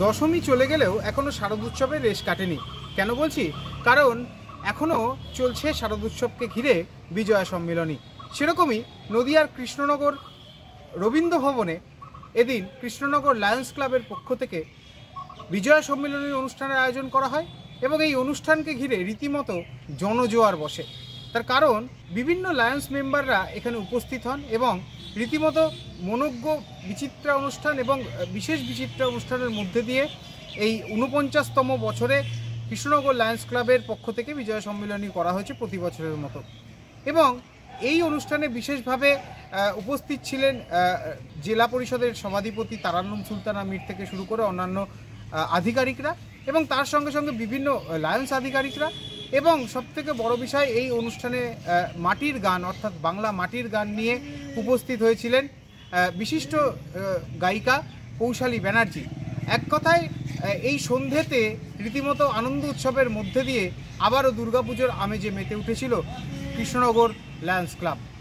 দশমী চলে গেলেও এখনও শারদোৎসবের রেশ কাটেনি। কেন বলছি? কারণ এখনও চলছে শারদোৎসবকে ঘিরে বিজয়া সম্মিলনী। সেরকমই নদিয়ার কৃষ্ণনগর রবীন্দ্র ভবনে এদিন কৃষ্ণনগর লায়ন্স ক্লাবের পক্ষ থেকে বিজয়া সম্মিলনীর অনুষ্ঠানের আয়োজন করা হয় এবং এই অনুষ্ঠানকে ঘিরে রীতিমতো জনজোয়ার বসে। তার কারণ বিভিন্ন লায়ন্স মেম্বাররা এখানে উপস্থিত হন এবং রীতিমতো মনোজ্ঞ বিচিত্রা অনুষ্ঠান এবং বিশেষ বিচিত্রা অনুষ্ঠানের মধ্যে দিয়ে এই ৪৯তম বছরে কৃষ্ণনগর লায়ন্স ক্লাবের পক্ষ থেকে বিজয়া সম্মিলনী করা হয়েছে প্রতি বছরের মতো। এবং এই অনুষ্ঠানে বিশেষভাবে উপস্থিত ছিলেন জেলা পরিষদের সভাধিপতি তারান্নুম সুলতানা মীর থেকে শুরু করে অন্যান্য আধিকারিকরা এবং তার সঙ্গে সঙ্গে বিভিন্ন লায়ন্স আধিকারিকরা। এবং সবথেকে বড় বিষয়, এই অনুষ্ঠানে মাটির গান অর্থাৎ বাংলা মাটির গান নিয়ে উপস্থিত হয়েছিলেন বিশিষ্ট গায়িকা কৌশালী ব্যানার্জি। এক কথায় এই সন্ধ্যেতে রীতিমতো আনন্দ উৎসবের মধ্যে দিয়ে আবারও দুর্গাপুজোর আমেজে মেতে উঠেছিল কৃষ্ণনগর লায়ন্স ক্লাব।